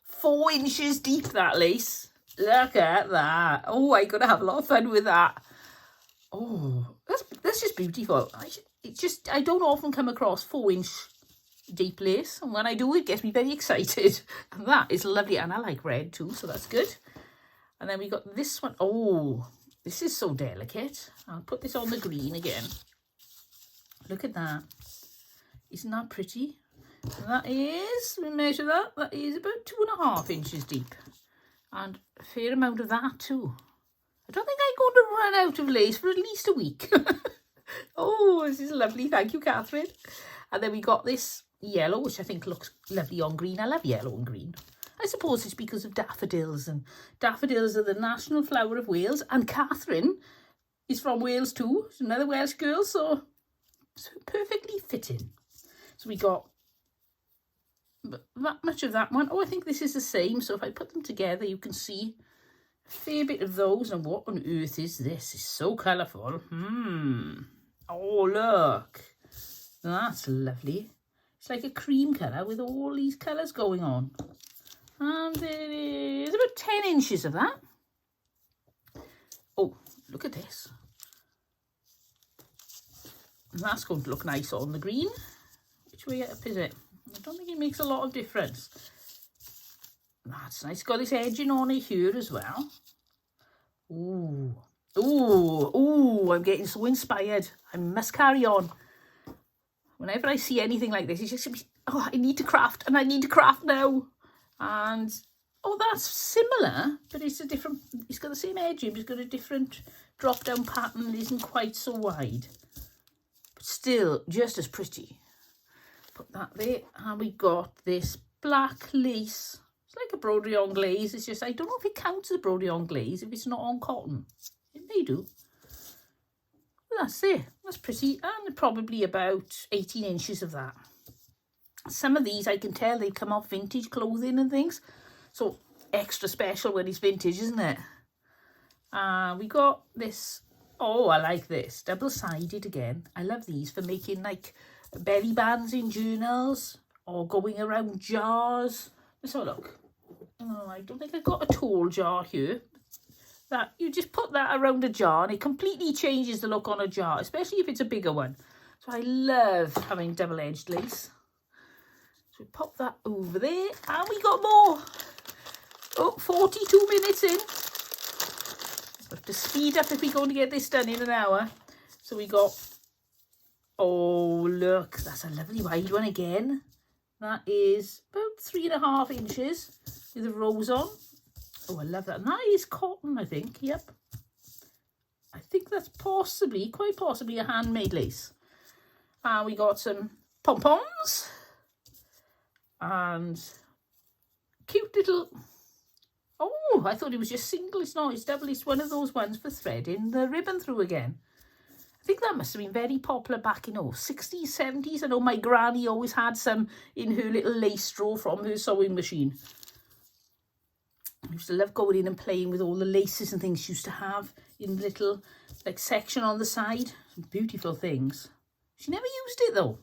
Speaker 1: 4 inches deep, that lace. Look at that. Oh, I'm going to have a lot of fun with that. Oh, that's just beautiful. I don't often come across 4-inch deep lace. And when I do, it gets me very excited. And that is lovely. And I like red too, so that's good. And then we got this one. Oh, this is so delicate. I'll put this on the green again. Look at that. Isn't that pretty? And that is, we measure that, that is about 2.5 inches deep. And a fair amount of that too. I don't think I'm going to run out of lace for at least a week. Oh, this is lovely. Thank you, Catherine. And then we got this yellow, which I think looks lovely on green. I love yellow and green. I suppose it's because of daffodils. And daffodils are the national flower of Wales. And Catherine is from Wales too. She's another Welsh girl, so it's perfectly fitting. So we got that much of that one. Oh, I think this is the same. So if I put them together, you can see a fair bit of those. And what on earth is this? It's so colourful. Oh, look. That's lovely. It's like a cream colour with all these colours going on. And there is about 10 inches of that. Oh, look at this. And that's going to look nice on the green. Which way up is it? I don't think it makes a lot of difference. That's nice. Got this edging on it here as well. Ooh. Ooh. Ooh. I'm getting so inspired. I must carry on. Whenever I see anything like this, it's just, oh, I need to craft and I need to craft now. And, oh, that's similar, but it's a different, it's got the same edging, but it's got a different drop-down pattern. It isn't quite so wide. But still, just as pretty. Put that there, and we got this black lace. It's like a broderie anglaise. It's just, I don't know if it counts as a broderie anglaise if it's not on cotton. It may do. But that's it. That's pretty. And probably about 18 inches of that. Some of these, I can tell they've come off vintage clothing and things. So, extra special when it's vintage, isn't it? We got this. Oh, I like this. Double-sided again. I love these for making, like, belly bands in journals or going around jars. Let's have a look. Oh, I don't think I've got a tall jar here. That you just put that around a jar and it completely changes the look on a jar, especially if it's a bigger one. So I love having double-edged lace. So we pop that over there and we got more. Oh, 42 minutes in. We have to speed up if we're going to get this done in an hour. So we got, oh, look, that's a lovely wide one again. That is about 3.5 inches with a rose on. Oh, I love that. And that is cotton, I think. Yep. I think that's possibly, quite possibly a handmade lace. And we got some pom-poms. And cute little... Oh, I thought it was just single. It's not. It's double. It's one of those ones for threading the ribbon through again. I think that must have been very popular back in, 60s, 70s. I know my granny always had some in her little lace straw from her sewing machine. I used to love going in and playing with all the laces and things she used to have in the little, like, section on the side. Some beautiful things. She never used it, though.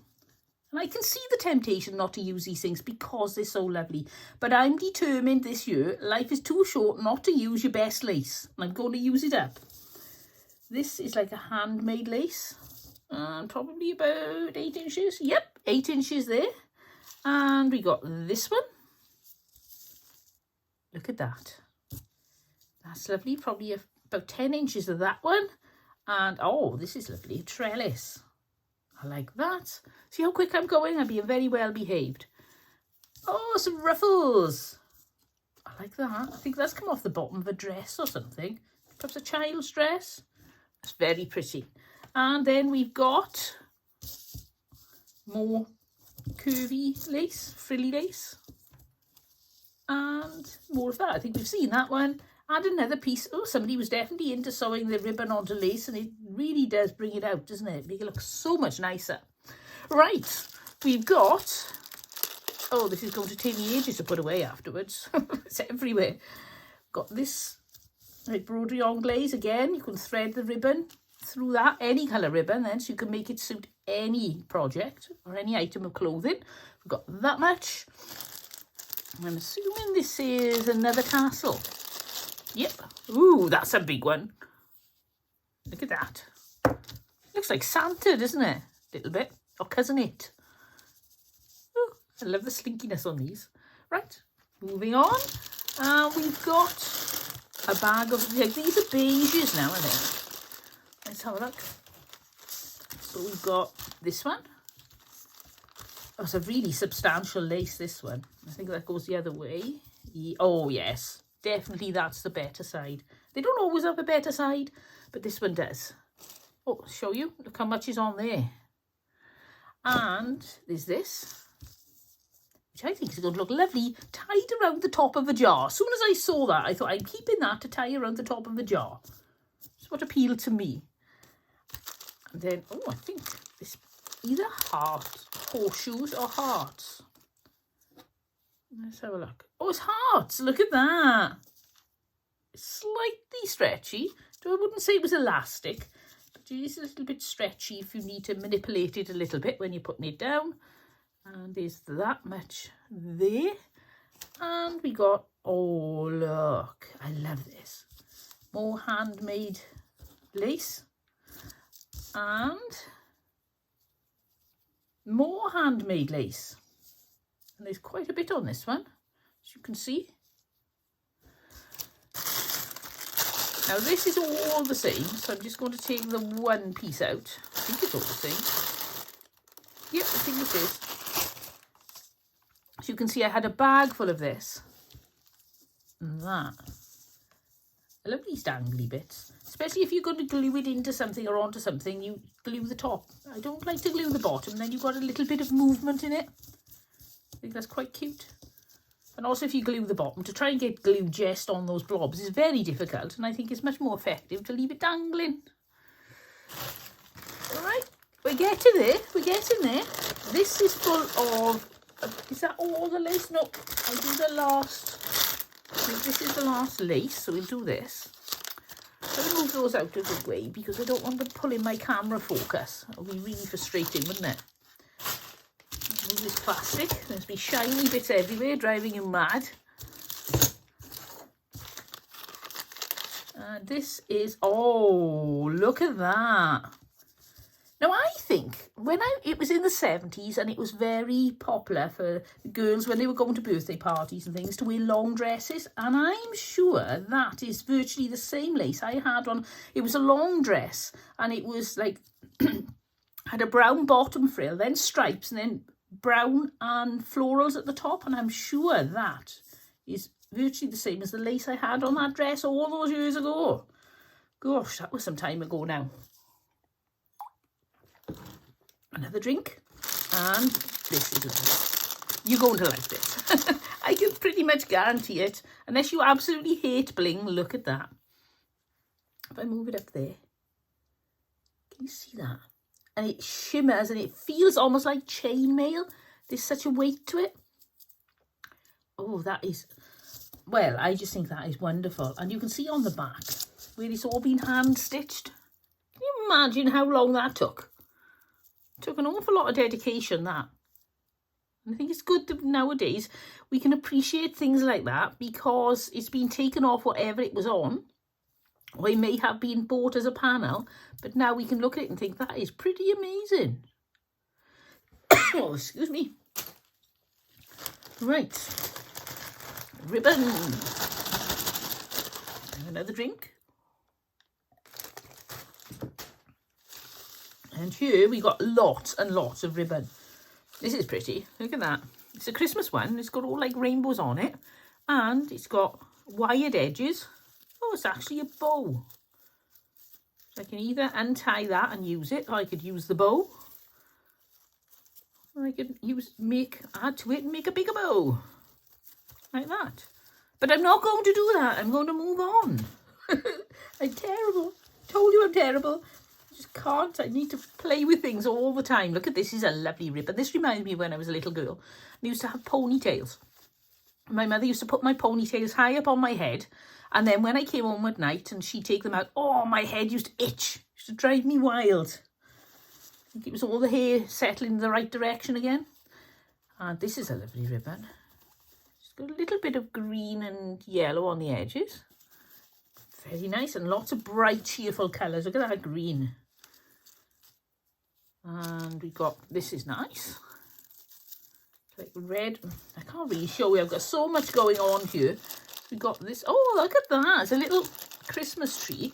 Speaker 1: And I can see the temptation not to use these things because they're so lovely. But I'm determined this year, life is too short not to use your best lace. And I'm going to use it up. This is like a handmade lace. And probably about 8 inches. Yep, 8 inches there. And we got this one. Look at that. That's lovely. Probably about 10 inches of that one. And, oh, this is lovely. A trellis. I like that. See how quick I'm going? I'm being very well behaved. Oh, some ruffles. I like that. I think that's come off the bottom of a dress or something. Perhaps a child's dress. It's very pretty. And then we've got more curvy lace, frilly lace. And more of that. I think we've seen that one. And another piece. Oh, somebody was definitely into sewing the ribbon onto lace, and it really does bring it out, doesn't it? Make it look so much nicer. Right, we've got... Oh, this is going to take me ages to put away afterwards. It's everywhere. Got this Like broderie anglaise again, you can thread the ribbon through that, any colour ribbon then, so you can make it suit any project or any item of clothing. We've got that much. I'm assuming this is another castle. Yep. Ooh, that's a big one. Look at that. Looks like Santa, doesn't it? A little bit. Or Cousin It. Ooh, I love the slinkiness on these. Right, moving on. We've got a bag of, yeah, these are beiges now, I think. Let's have a look. So we've got this one. Oh, it's a really substantial lace, this one. I think that goes the other way. Oh, yes. Definitely that's the better side. They don't always have a better side, but this one does. Oh, I'll show you. Look how much is on there. And there's this, which I think is going to look lovely, tied around the top of a jar. As soon as I saw that, I thought I'm keeping that to tie around the top of a jar. That's what appealed to me. And then, oh, I think this either horseshoes or hearts. Let's have a look. Oh, it's hearts. Look at that. It's slightly stretchy. So I wouldn't say it was elastic, but it is a little bit stretchy if you need to manipulate it a little bit when you're putting it down. And there's that much there. And we got, oh, look. I love this. More handmade lace. And more handmade lace. And there's quite a bit on this one, as you can see. Now this is all the same, so I'm just going to take the one piece out. I think it's all the same. Yep, I think it is. As you can see, I had a bag full of this. And that. I love these dangly bits. Especially if you're going to glue it into something or onto something, you glue the top. I don't like to glue the bottom, then you've got a little bit of movement in it. I think that's quite cute. And also if you glue the bottom, to try and get glue just on those blobs is very difficult, and I think it's much more effective to leave it dangling. Alright, we're getting there, we're getting there. This is full of, is that all the lace? No, I'll do the last, I think this is the last lace, so we'll do this. I'm going to move those out of the way because I don't want them pulling my camera focus. That would be really frustrating, wouldn't it? Move this plastic. There's be shiny bits everywhere, driving you mad. This is, oh, look at that. Now, I think when it was in the 70s and it was very popular for girls when they were going to birthday parties and things to wear long dresses. And I'm sure that is virtually the same lace I had on. It was a long dress and it was like, had a brown bottom frill, then stripes, and then brown and florals at the top, and I'm sure that is virtually the same as the lace I had on that dress all those years ago. Gosh, that was some time ago now. Another drink, and this is lovely. You're going to like this. I can pretty much guarantee it, unless you absolutely hate bling. Look at that. If I move it up there, can you see that? And it shimmers and it feels almost like chainmail. There's such a weight to it. Oh, that is, well, I just think that is wonderful. And you can see on the back where it's all been hand stitched. Can you imagine how long that took? It took an awful lot of dedication, that. And I think it's good that nowadays we can appreciate things like that because it's been taken off whatever it was on. Or it may have been bought as a panel, but now we can look at it and think that is pretty amazing. Oh, excuse me. Right. Ribbon. Another drink. And here we got lots and lots of ribbon. This is pretty. Look at that. It's a Christmas one. It's got all like rainbows on it. And it's got wired edges. Oh, it's actually a bow. So I can either untie that and use it, or I could use the bow. Or I could add to it and make a bigger bow. Like that. But I'm not going to do that. I'm going to move on. I'm terrible. Told you I'm terrible. I just can't. I need to play with things all the time. Look at this. This is a lovely ribbon. This reminds me of when I was a little girl. I used to have ponytails. My mother used to put my ponytails high up on my head, and then when I came home at night and she'd take them out, oh, my head used to itch. It used to drive me wild. I think it was all the hair settling in the right direction again. And this is a lovely ribbon. It's got a little bit of green and yellow on the edges. Very nice, and lots of bright, cheerful colours. Look at that green. And we got, this is nice. It's like red. I can't really show you. I've got so much going on here. We got this. Oh, look at that. It's a little Christmas tree.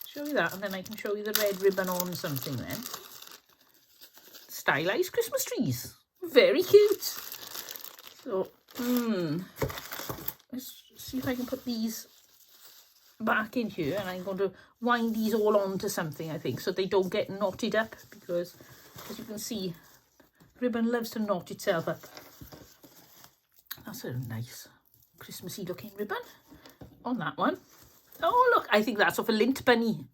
Speaker 1: Show you that, and then I can show you the red ribbon on something then. Stylized Christmas trees. Very cute. So, let's see if I can put these back in here, and I'm going to wind these all onto something, I think, so they don't get knotted up, because as you can see, ribbon loves to knot itself up. That's a nice Christmassy looking ribbon on that one. Oh, look, I think that's off a lint bunny.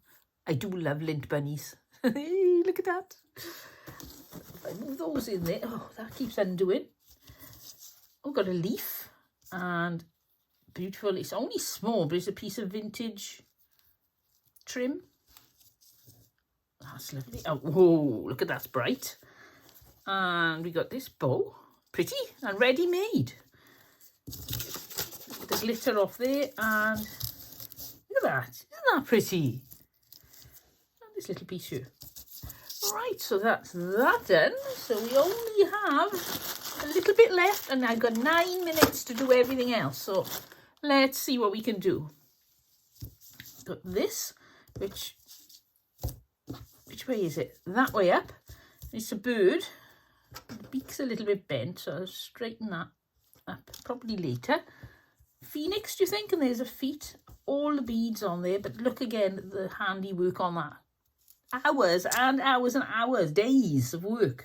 Speaker 1: I do love lint bunnies. Look at that. If I move those in there, oh, that keeps undoing. Oh, got a leaf, and beautiful. It's only small, but it's a piece of vintage trim. That's lovely. Oh, whoa, look at that, it's bright. And we got this bow, pretty and ready made. The glitter off there, and look at that. Isn't that pretty? And this little piece here. Right, so that's that done. So we only have a little bit left, and I've got 9 minutes to do everything else. So let's see what we can do. Got this, which way is it? That way up. It's a bird. The beak's a little bit bent, so I'll straighten that up probably later. Phoenix, do you think? And there's a feet. All the beads on there, but look again at the handiwork on that. Hours and hours and hours, days of work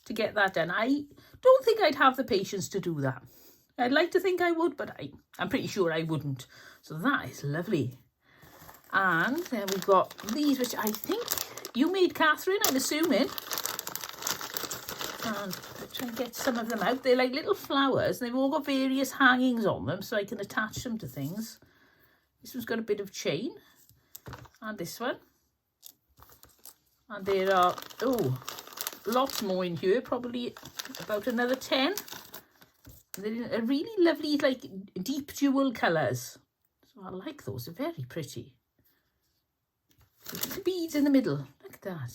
Speaker 1: to get that done. I don't think I'd have the patience to do that. I'd like to think I would, but I'm pretty sure I wouldn't. So that is lovely. And then we've got these, which I think you made, Catherine, I'm assuming. And I'll try and get some of them out. They're like little flowers, and they've all got various hangings on them, so I can attach them to things. This one's got a bit of chain. And this one. And there are, oh, lots more in here, probably about another 10. They're a really lovely, like, deep jewel colours. So I like those, they're very pretty. The beads in the middle, look at that.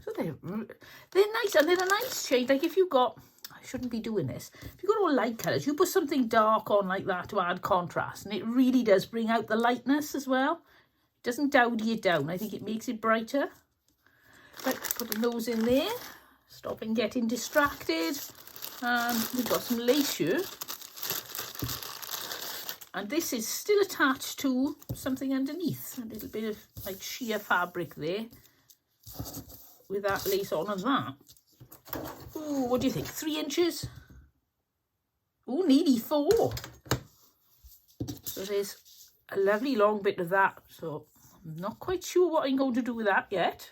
Speaker 1: So they're nice, and they're a nice shade. Like if you've got, I shouldn't be doing this, if you've got all light colours, you put something dark on like that to add contrast, and it really does bring out the lightness as well. It doesn't dowdy it down, I think it makes it brighter. Right, putting those in there, stopping getting distracted. And we've got some lace here. And this is still attached to something underneath. A little bit of like sheer fabric there. With that lace on and that. Ooh, what do you think? 3 inches? Ooh, nearly 4. So there's a lovely long bit of that. So I'm not quite sure what I'm going to do with that yet.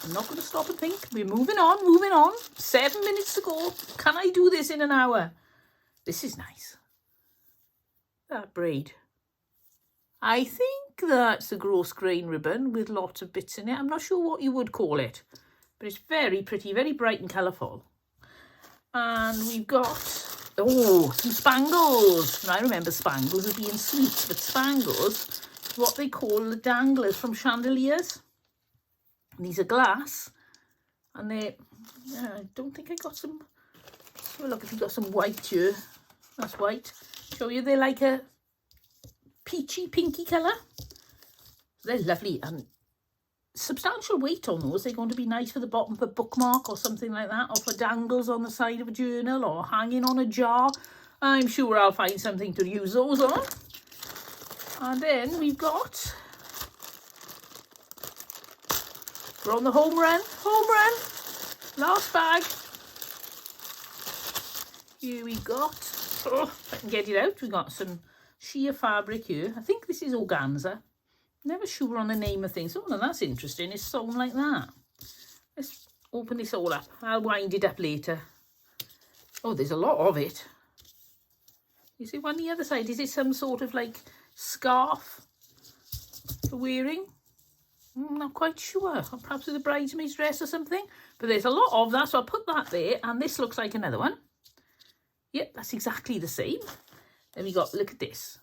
Speaker 1: I'm not going to stop and think. We're moving on, moving on. 7 minutes to go. Can I do this in an hour? This is nice. That braid. I think that's a gross grain ribbon with lots of bits in it. I'm not sure what you would call it. But it's very pretty, very bright and colourful. And we've got, oh, some spangles. And I remember spangles as being sweets, but spangles, what they call the danglers from chandeliers. These are glass, and they, I don't think I got some, let's have a look if you got some white here. That's white. Show you, they're like a peachy, pinky colour. They're lovely, and substantial weight on those. They're going to be nice for the bottom of a bookmark or something like that, or for dangles on the side of a journal, or hanging on a jar. I'm sure I'll find something to use those on. And then we've got, we're on the home run, last bag. Here we got, oh, if I can get it out, we got some sheer fabric here. I think this is organza. Never sure on the name of things. Oh, no, that's interesting. It's sewn like that. Let's open this all up. I'll wind it up later. Oh, there's a lot of it. Is it one the other side? Is it some sort of like scarf for wearing? I'm not quite sure. Perhaps it's a bridesmaid's dress or something. But there's a lot of that, so I'll put that there. And this looks like another one. Yep, that's exactly the same. Then we got, look at this.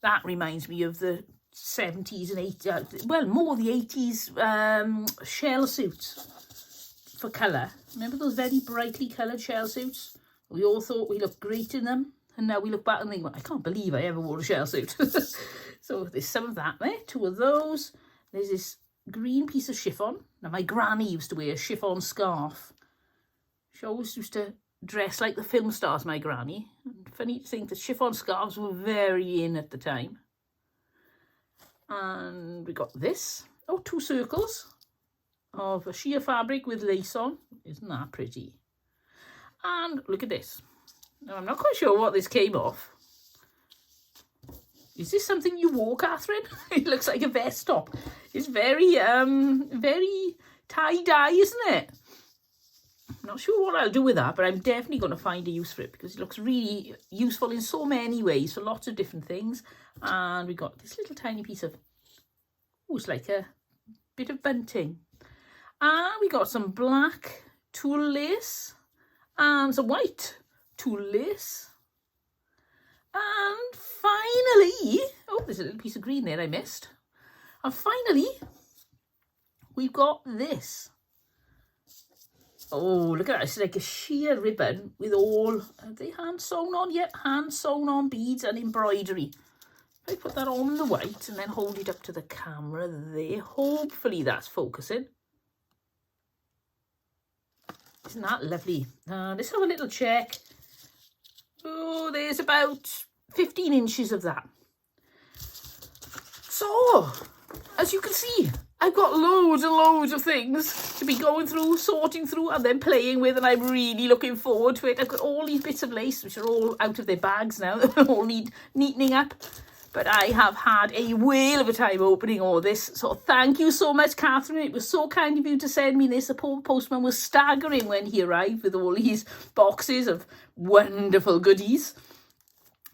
Speaker 1: That reminds me of the 70s and 80s, well, more the 80s shell suits for colour. Remember those very brightly coloured shell suits? We all thought we looked great in them. And now we look back and think, well, I can't believe I ever wore a shell suit. So there's some of that there, 2 of those. There's this green piece of chiffon. Now, my granny used to wear a chiffon scarf. She always used to dress like the film stars, my granny. And funny to think that chiffon scarves were very in at the time. And we got this. Oh, 2 circles of a sheer fabric with lace on. Isn't that pretty? And look at this. Now, I'm not quite sure what this came off. Is this something you wore, Catherine? It looks like a vest top. It's very tie-dye, isn't it? I'm not sure what I'll do with that, but I'm definitely going to find a use for it because it looks really useful in so many ways for lots of different things. And we got this little tiny piece of, oh, it's like a bit of bunting. And we got some black tulle lace and some white tulle lace. And finally, oh, there's a little piece of green there I missed. And finally, we've got this. Oh, look at that. It's like a sheer ribbon with all, are they hand sewn on? Yep, hand sewn on beads and embroidery. I put that on the white and then hold it up to the camera there. Hopefully that's focusing. Isn't that lovely? Let's have a little check. Oh, there's about 15 inches of that. So, as you can see, I've got loads and loads of things to be going through, sorting through, and then playing with, and I'm really looking forward to it. I've got all these bits of lace, which are all out of their bags now. They all need neatening up. But I have had a whale of a time opening all this. So thank you so much, Catherine. It was so kind of you to send me this. The poor postman was staggering when he arrived with all these boxes of wonderful goodies.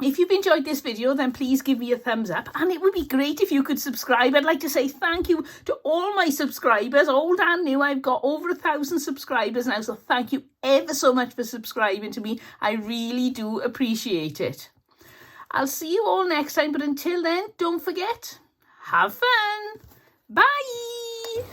Speaker 1: If you've enjoyed this video, then please give me a thumbs up. And it would be great if you could subscribe. I'd like to say thank you to all my subscribers, old and new. I've got over 1,000 subscribers now. So thank you ever so much for subscribing to me. I really do appreciate it. I'll see you all next time, but until then, don't forget, have fun. Bye.